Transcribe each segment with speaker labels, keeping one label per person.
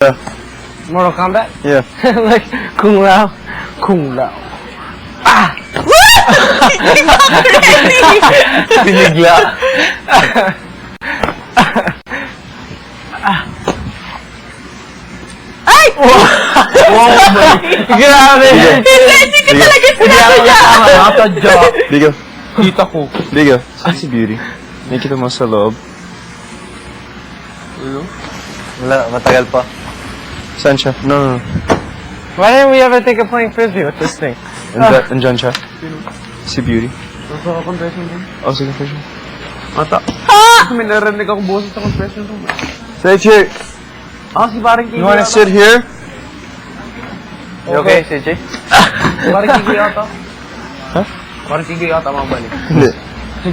Speaker 1: Mortal Kombat?
Speaker 2: Yeah.
Speaker 1: Like, Kung Lao. Kung Lao. Ah!
Speaker 2: Binigla.
Speaker 3: Ay!
Speaker 1: Wow! Grabe!
Speaker 3: Hindi ka talaga sinasadya!
Speaker 1: Nakatadya.
Speaker 2: Bigo.
Speaker 1: Kita ko.
Speaker 2: Bigo. Si Beauty. Nakikita mo sa loob.
Speaker 4: Wala, matagal pa.
Speaker 2: Saan siya? No.
Speaker 1: Why didn't we ever think of playing Frisbee with this thing?
Speaker 2: Andyan siya. Si Beauty.
Speaker 1: Gusto ko confession room.
Speaker 2: Oh, sige, for sure.
Speaker 1: Mata. Kasi may narinig akong boses sa confession room.
Speaker 2: Sit here.
Speaker 1: Si parang Kiki
Speaker 2: You wanna
Speaker 1: yata.
Speaker 2: sit here?
Speaker 4: You okay, CJ?
Speaker 1: Parang Kiki yata.
Speaker 2: Huh?
Speaker 1: Parang Kiki yata mabalik.
Speaker 2: Hindi.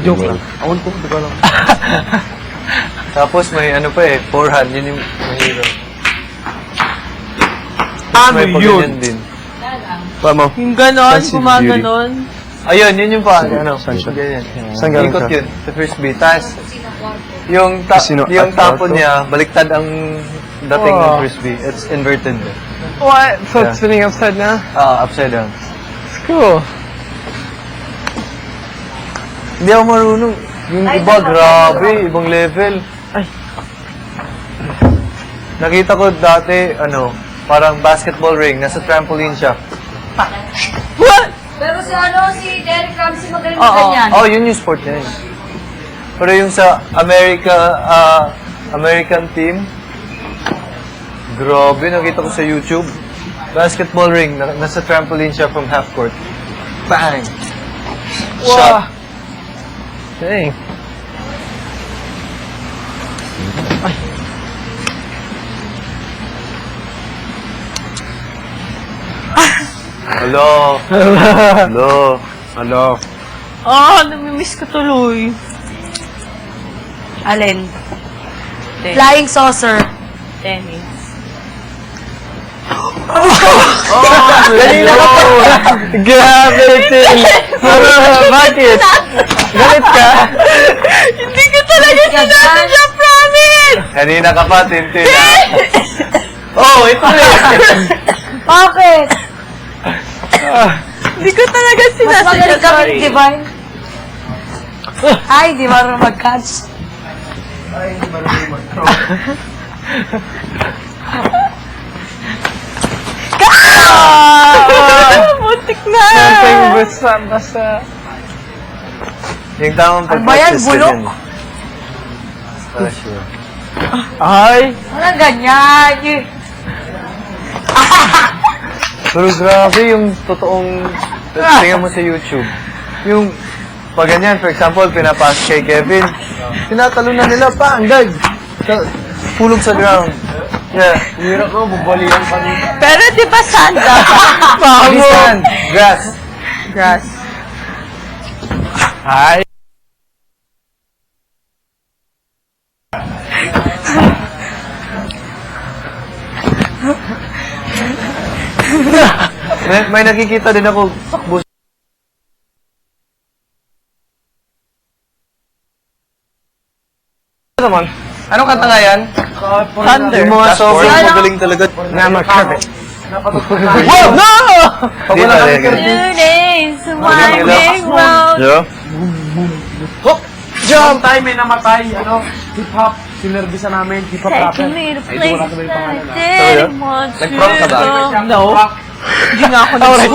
Speaker 1: Joke lang. Awan ko, di ko lang.
Speaker 4: Tapos may ano pa eh, forehand, yun yung mahirap.
Speaker 1: Ano
Speaker 4: May pagganyan din.
Speaker 2: Pa mo.
Speaker 3: Yung ganon,
Speaker 2: Saan si
Speaker 3: gumaganon.
Speaker 4: Ayun, yun yung pa, ano,
Speaker 2: Saan siya?
Speaker 4: ganyan.
Speaker 2: Saan galing
Speaker 4: Ikot
Speaker 2: ka?
Speaker 4: yun, sa frisbee. Tapos, yung
Speaker 2: At
Speaker 4: tapon
Speaker 2: kwarto?
Speaker 4: niya, baliktad ang dating ng
Speaker 1: Wow.
Speaker 4: frisbee. It's inverted.
Speaker 1: What? So
Speaker 4: Yeah.
Speaker 1: it's spinning upside down?
Speaker 4: Upside down.
Speaker 1: It's cool.
Speaker 4: Hindi ako marunong. Yung iba, grabe, ibang level.
Speaker 1: Ay.
Speaker 4: Nakita ko dati, parang basketball ring, nasa trampoline siya.
Speaker 3: What?
Speaker 5: Pero si si Derek Ramsey magaling na ganyan.
Speaker 4: Oh, yun yung sport niya yun. Pero yung sa American team, grabe, nakita ko sa YouTube. Basketball ring, nasa trampoline siya from half court. Bang! Shot.
Speaker 1: Dang.
Speaker 4: Hello. Hello.
Speaker 1: Hello.
Speaker 3: Namimiss ko tuloy. Alin?
Speaker 5: Flying saucer.
Speaker 3: Tennis.
Speaker 1: Kanina ka pa. Grabe, Tin. Bakit? Galit ka?
Speaker 3: Hindi ko talaga sinasadya, promise!
Speaker 4: Kanina ka pa, Tintin. Oh, ito eh.
Speaker 5: Bakit?
Speaker 3: Hindi ko talaga
Speaker 5: Mas
Speaker 3: sinasadya,
Speaker 5: magaling kami
Speaker 3: sorry.
Speaker 5: ni Divine. Ay, di marunong mag-catch.
Speaker 3: Muntik na!
Speaker 1: Something basta.
Speaker 4: Yung tamang
Speaker 5: Ano ba yan,
Speaker 4: pag-practice ka
Speaker 5: bulok?
Speaker 4: dyan. Ah, sure.
Speaker 1: Ay!
Speaker 5: Walang ganyan.
Speaker 4: Pero grabe yung totoong tingnan mo sa YouTube. Yung pag ganyan, for example, pinapass kay Kevin, tinatalo na nila pa, ang dag. Pulog sa ground. Yeah.
Speaker 1: Hirap mo, bubalihan pa dito.
Speaker 3: Pero di ba sanda?
Speaker 4: Stand. Grass.
Speaker 3: Grass.
Speaker 1: Ay!
Speaker 4: May nakikita din ako takbo.
Speaker 1: Naman. Anong kanta nga yan?
Speaker 3: Thunder.
Speaker 4: Yung mga sobrang magaling talaga.
Speaker 1: Nama Kermit.
Speaker 4: Wow!
Speaker 1: No!
Speaker 4: Di ba,
Speaker 3: Two days, winding road.
Speaker 2: Yeah?
Speaker 1: Jump! Time may namatay, hip-hop. Sinervisa namin, hip-hop rapper.
Speaker 3: Taking me to
Speaker 1: Ay, di ko
Speaker 3: places
Speaker 1: na yung pangalan.
Speaker 3: I didn't want to
Speaker 4: Nag-prank ka ba?
Speaker 3: go. No. Hindi nga ako
Speaker 1: Oh,
Speaker 3: nag